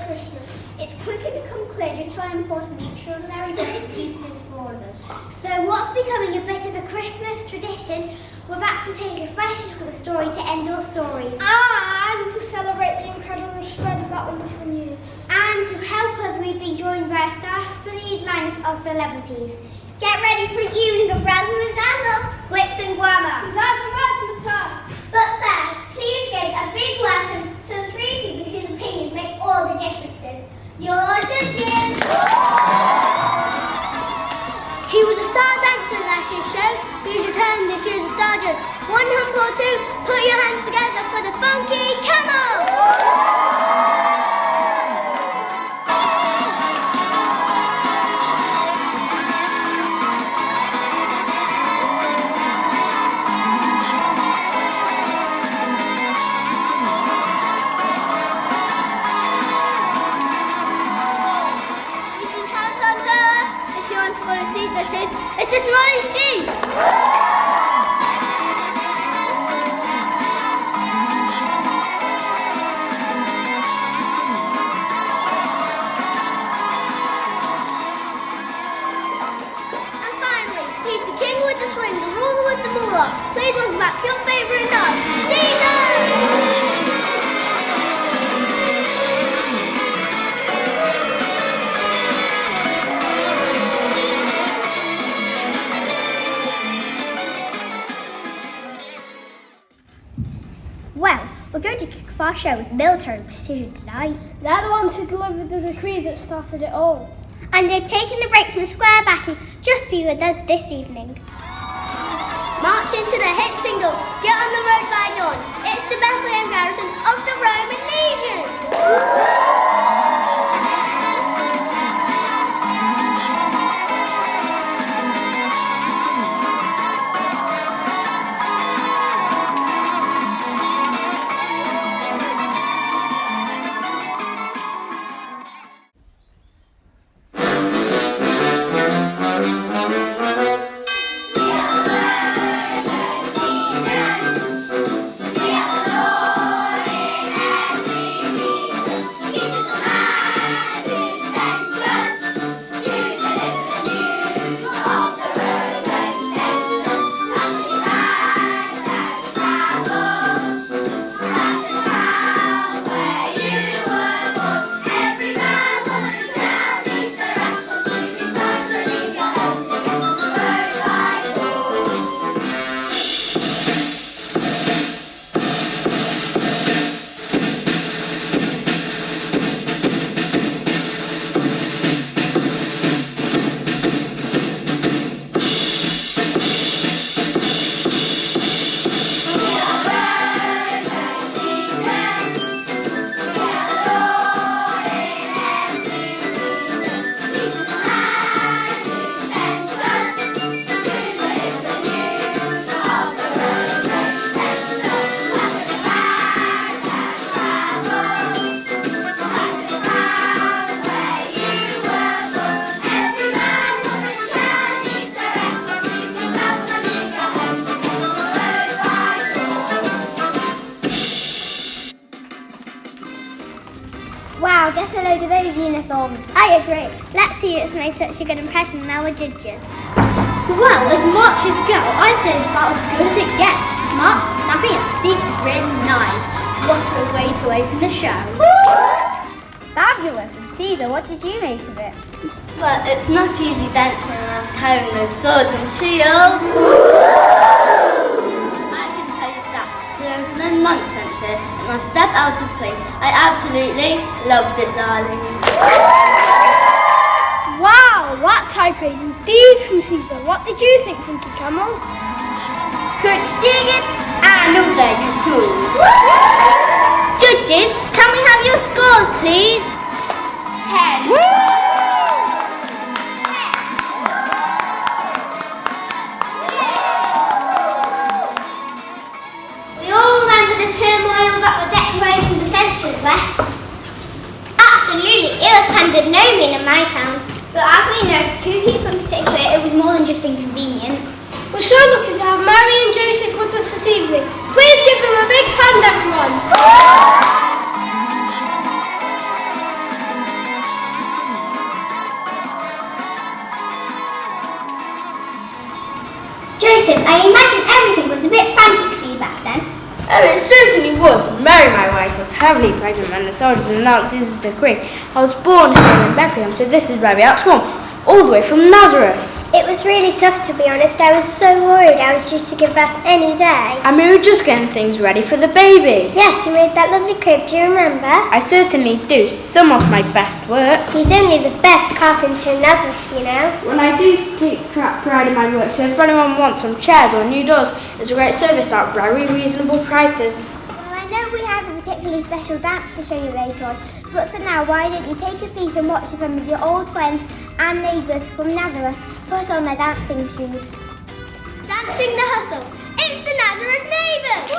Christmas. It's quickly become clear just how important the extraordinary birth of Jesus is for all of us. So what's becoming a bit of a Christmas tradition, we're back to take a fresh look at the story to end all stories. And to celebrate the incredible spread of that wonderful news. And to help us, we've been joined by a star-studded lineup of celebrities. Get ready for an evening of razzle and dazzle, glitz and glamour. Pizzazz and razzmatazz. But first, please give a big welcome to the three people whose opinions make all the differences. Your judges! He was a star dancer last year's show. He's returned this year's star judge. One hump or two, put your hands together for the funky Camel! It's just one sheep! And finally, he's the king with the swing, the ruler with the moolah. Please welcome back your favourite nut, Caesar! Well, we're going to kick off our show with military precision tonight. They're the ones who delivered the decree that started it all. And they've taken a break from the square battle just to be with us this evening. March into the hit single, Get on the Road by Dawn. It's the Bethlehem garrison of the Roman Legion. Wow, get a load of those uniforms. I agree. Let's see who's made such a good impression on our judges. Well, as marches go, I'd say it's about as good as it gets. Smart, snappy and synchronized. What a way to open the show. Fabulous. And Caesar, what did you make of it? Well, it's not easy dancing when I was carrying those swords and shields. I can tell you that there was no nonsense here and not a step out of place. I absolutely loved it, darling. Wow, that's high praise indeed from Caesar. What did you think, Funky Camel? Could dig it? I know that you could. Judges, can we have your scores, please? 10. We all remember the turmoil that the Declaration of Defence has left. Absolutely, it was pandemonium in my town. But as we know, two people in particular, it was more than just inconvenient. We're so lucky to have Mary and Joseph with us this evening. Please give them a big hand, everyone. Joseph, I imagine everything was a bit frantic for you back then. Oh, it certainly was. Mary, my wife, was heavily pregnant when the soldiers announced this is the Queen. I was born here in Bethlehem, so this is where we had to come, all the way from Nazareth. It was really tough, to be honest. I was so worried I was due to give birth any day. And we were just getting things ready for the baby. Yes, you made that lovely crib, do you remember? I certainly do. Some of my best work. He's only the best carpenter in Nazareth, you know. Well, I do take pride in my work, so if anyone wants some chairs or new doors, there's a great service at very reasonable prices. Well, I know we have a particularly special dance to show you later on, but for now, why don't you take a seat and watch some of your old friends and neighbours from Nazareth put on their dancing shoes. Dancing the Hustle. It's the Nazareth Neighbours!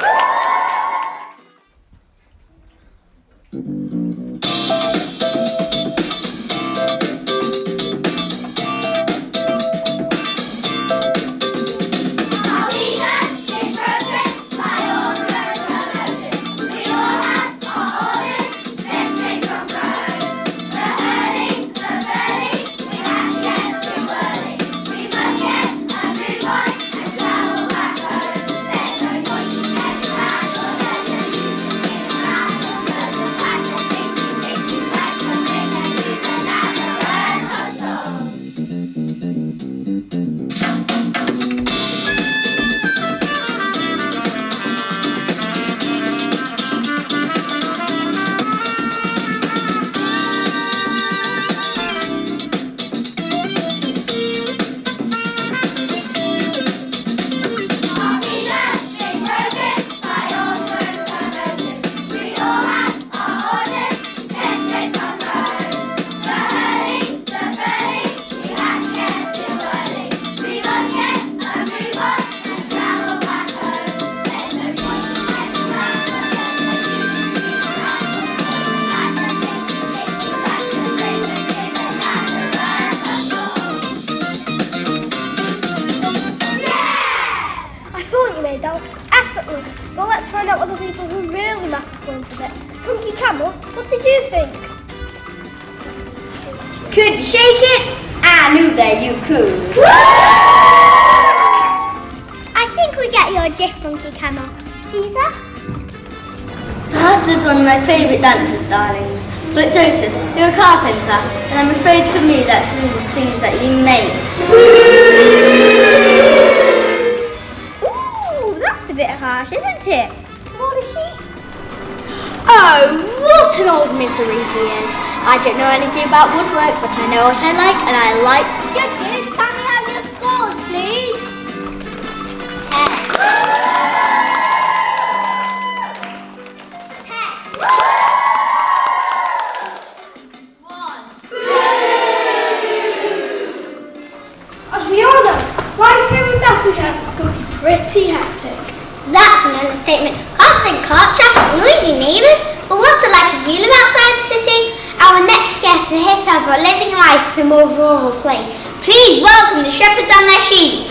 Effortless. Well, let's find out what the people who really matter thought of it. Funky Camel, what did you think? Could you shake it? I knew that you could. I think we get your gif, Funky Camel. Caesar? The Hustler's one of my favourite dancers, darlings. But Joseph, you're a carpenter, and I'm afraid for me that's one of the things that you make. Ooh, that's a bit harsh, isn't it? What is she? Oh, what an old misery he is. I don't know anything about woodwork, but I know what I like, and I like... Judges, can we have your scores, please? As we all know, life here in Bethlehem can be pretty hectic. That's an understatement. Can't think cart traffic, noisy neighbours. But what's it like if you live outside the city? Our next guest is hit us about living life in a more rural place. Please welcome the shepherds and their sheep.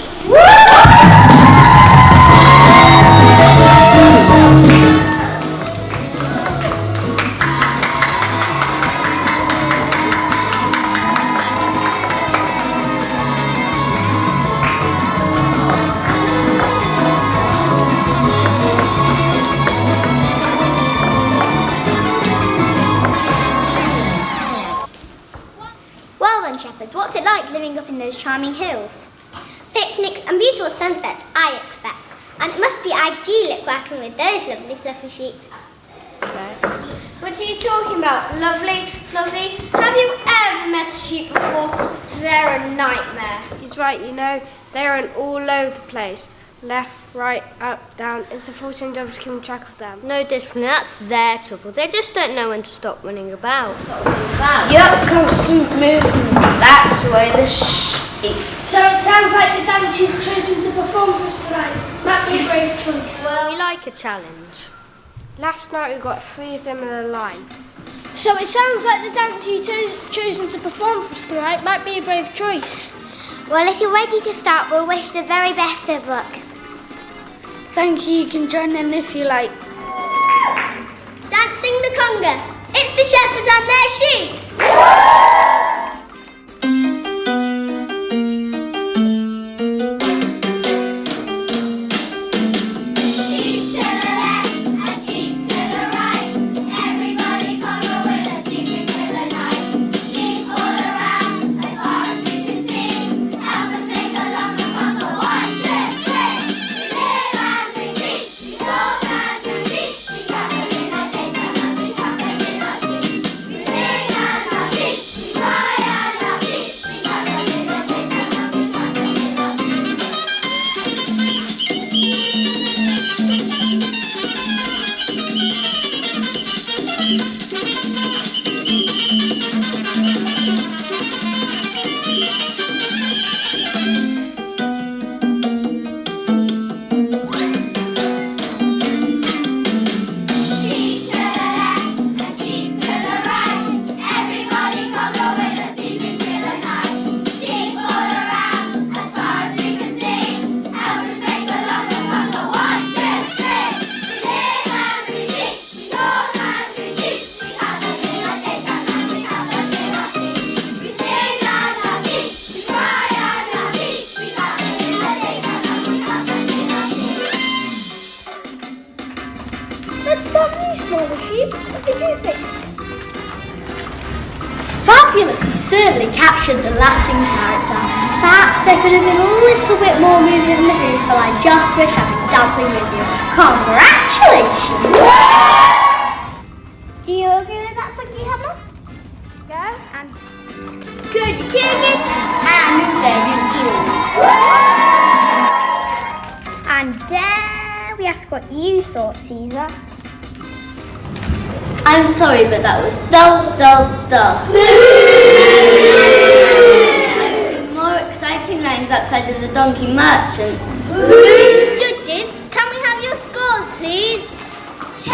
Shepherds, what's it like living up in those charming hills? Picnics and beautiful sunsets, I expect. And it must be idyllic working with those lovely fluffy sheep. What are you talking about? Lovely, fluffy? Have you ever met a sheep before? They're a nightmare. He's right, you know, they're all over the place. Left, right, up, down. It's the forcing job to keep track of them. No discipline, that's their trouble. They just don't know when to stop running about. Yep, constant movement. That's the way the sheep. So it sounds like the dance you've chosen to perform for us tonight might be a brave choice. Well, we like a challenge. Last night we got 3 of them in a line. So it sounds like the dance you've chosen to perform for us tonight might be a brave choice. Well, if you're ready to start, we'll wish the very best of luck. Thank you, you can join in if you like. Dancing the conga. It's the shepherds and their sheep. fabulous. He certainly captured the Latin character. Perhaps there could have been a little bit more movement in the hooves, but I just wish I'd been dancing with you. Congratulations! Do you agree with that, Funky Hammer? Go and Good kicking and very good. And dare we ask what you thought, Caesar? I'm sorry, but that was dull. I've seen more exciting lines outside of the Donkey Merchants. Judges, can we have your scores, please? 10.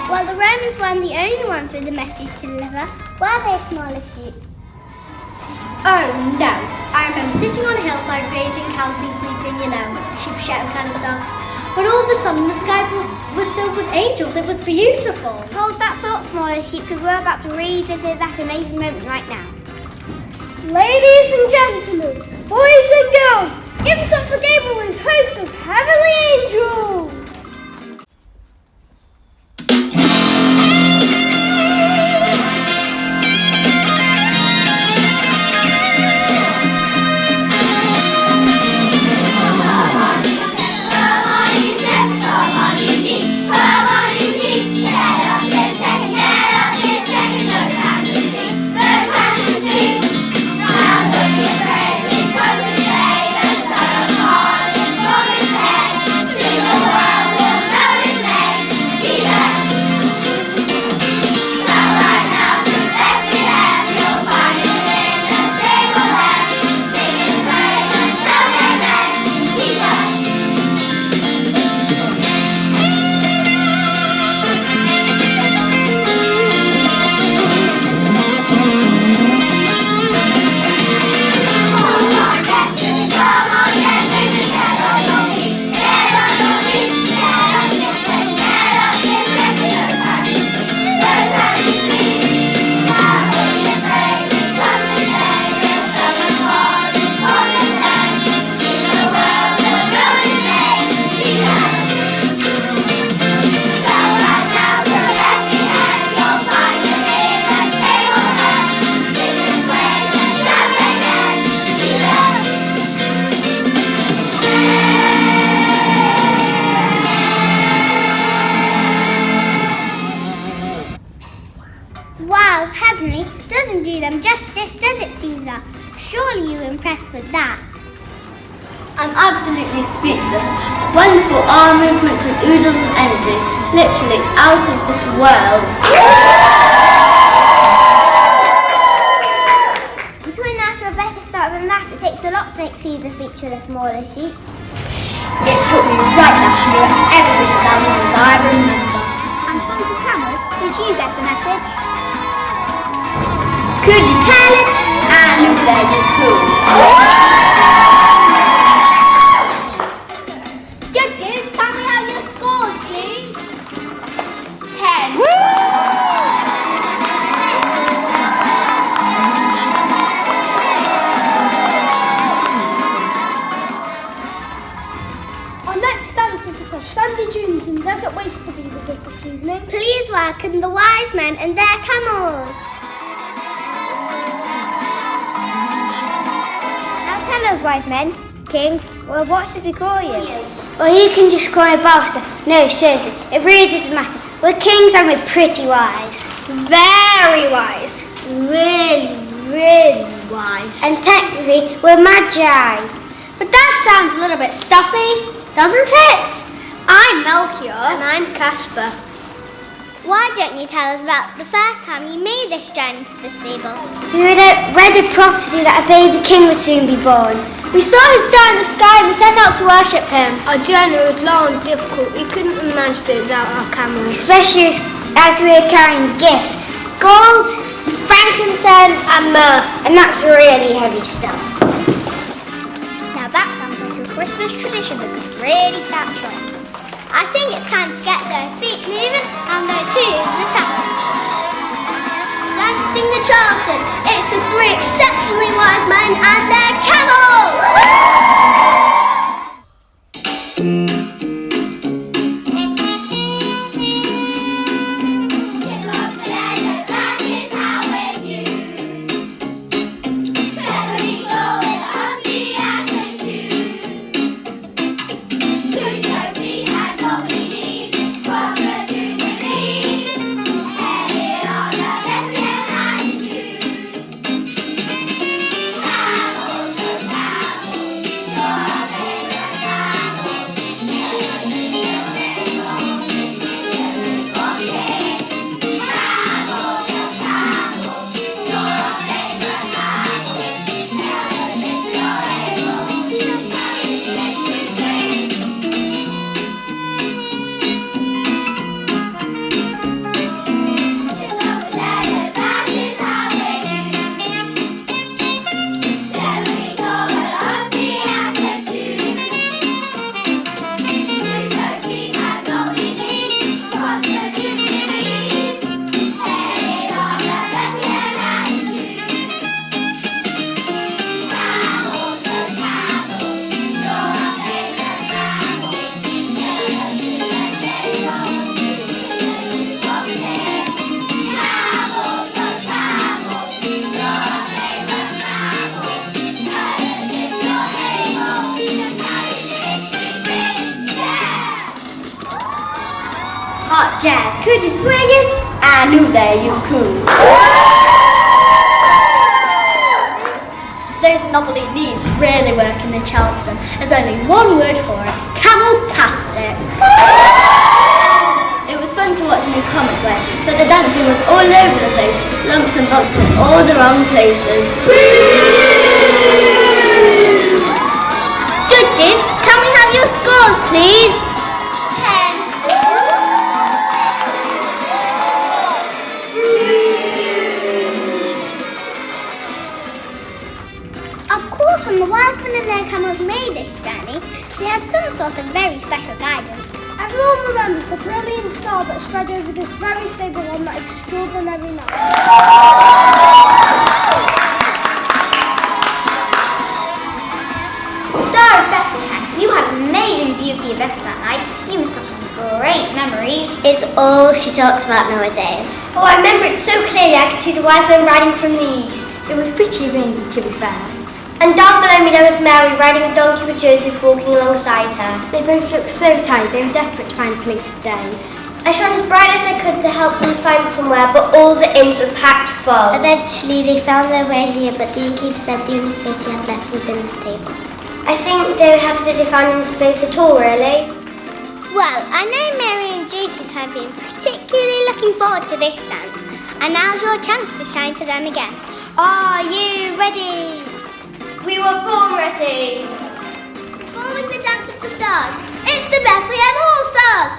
Well, the Romans weren't the only ones with a message to deliver, were they, Smaller Sheep? Oh no, I remember sitting on a hillside grazing, counting, sleeping, sheep shouting kind of stuff. But all of a sudden the sky was filled with angels. It was beautiful. Hold that thought, Smaller Sheep, because we're about to revisit that amazing moment right now. Ladies and gentlemen, boys and girls, give it up for Gabriel, his host of Heavenly Angels. Wow, Heavenly doesn't do them justice, does it, Caesar? Surely you were impressed with that. I'm absolutely speechless. Wonderful arm movements and oodles of energy. Literally out of this world. You couldn't ask for a better start than that. It takes a lot to make Caesar feature the Smaller Sheep. It took me right now to hear everybody sounding as I remember. And Funky Camel, did you get the message? Could you tell it? And very cool. Judges, can we have your scores, please? 10. Our next dancers across sandy dunes and desert wastes to be with us this evening. Please welcome the wise men and their camels. Now tell us, wise men, kings, well, what should we call you? Well, you can just call me Balsa. No, seriously, it really doesn't matter. We're kings and we're pretty wise. Very wise. Really, really wise. And technically, we're magi. But that sounds a little bit stuffy, doesn't it? I'm Melchior. And I'm Casper. Why don't you tell us about the first time you made this journey to the stable? We read a prophecy that a baby king would soon be born. We saw his star in the sky and we set out to worship him. Our journey was long and difficult. We couldn't have managed it without our camels. Especially as we were carrying gifts. Gold, frankincense and myrrh. And that's really heavy stuff. Now that sounds like a Christmas tradition that could really catch on. I think it's time to get those feet moving and those hooves attached. Dancing the Charleston, it's the three exceptionally wise men and their camel! Jazz, could you swing it? I knew that you could. Those novelty needs really work in the Charleston. There's only one word for it: Camel-tastic. It was fun to watch in a comic way, but the dancing was all over the place, lumps and bumps in all the wrong places. Judges, can we have your scores, please? 10. Of course, when the wise men and their camels made this journey, they had some sort of very special guidance. Everyone remembers the brilliant star that spread over this very stable on that extraordinary night. Star of Bethlehem, you had an amazing view of the events that night. You must have some great memories. It's all she talks about nowadays. Oh, I remember it so clearly. I could see the wise men riding from the east. It was pretty rainy, to be fair. And down below me there was Mary riding a donkey with Joseph walking alongside her. They both looked so tired, they were desperate to find a place to stay. I shone as bright as I could to help them find somewhere, but all the inns were packed full. Eventually they found their way here, but the innkeeper said the only space he had left was in the stable. I think they were happy that they found any space at all, really. Well, I know Mary and Joseph have been particularly looking forward to this dance, and now's your chance to shine for them again. Are you ready? We were born ready. Following the dance of the stars, it's the Bethlehem All-Stars!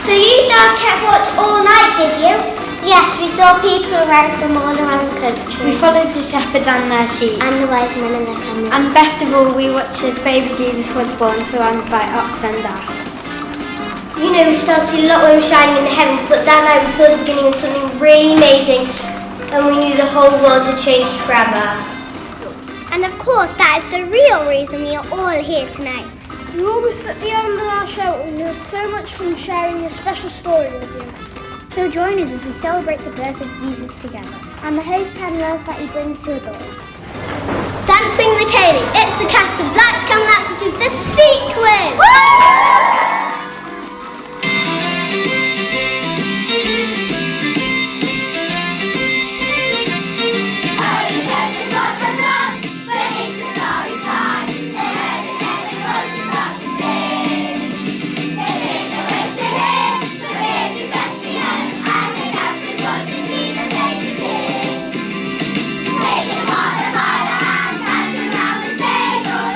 So you stars kept watch all night, did you? Yes, we saw people arrive from all around the country. We followed the shepherds and their sheep. And the wise men and their camels. And best of all, we watched as baby Jesus was born, surrounded by ox and ass. You know, we started to see a lot more shining in the heavens, but that night we saw the beginning of something really amazing, and we knew the whole world had changed forever. And of course, that is the real reason we are all here tonight. We almost at the end of our show, and we had so much fun sharing a special story with you. So join us as we celebrate the birth of Jesus together, and the hope and love that he brings to us all. Dancing the Cayley, it's the cast of Lights, Camel, Action to the Sequin! Taking water by the hand, dancing round the table,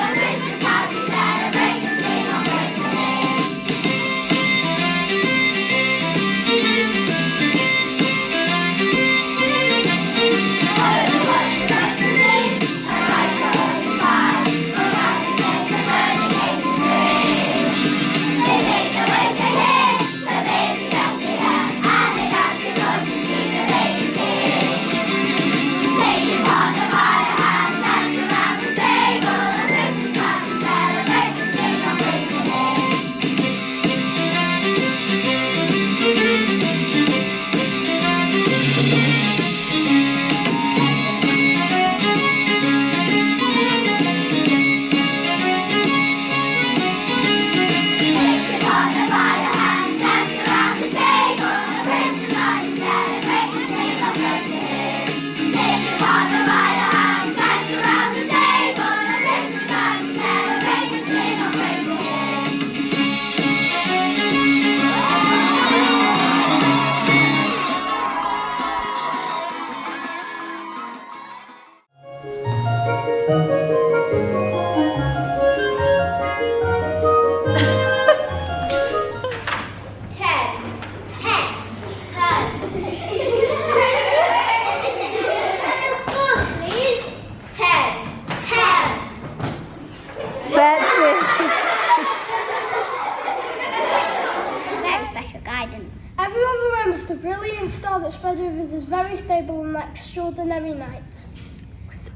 star that spread over this very stable and extraordinary night.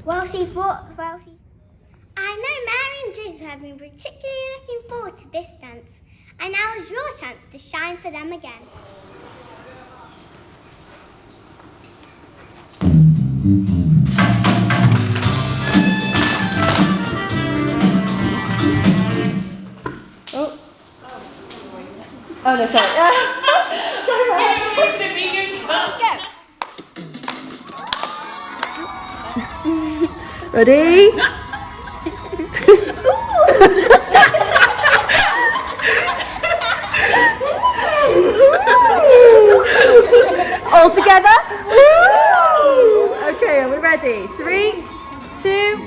I know Mary and Joseph have been particularly looking forward to this dance, and now is your chance to shine for them again. Oh no, sorry. Ready? All together? Okay, are we ready? 3, 2,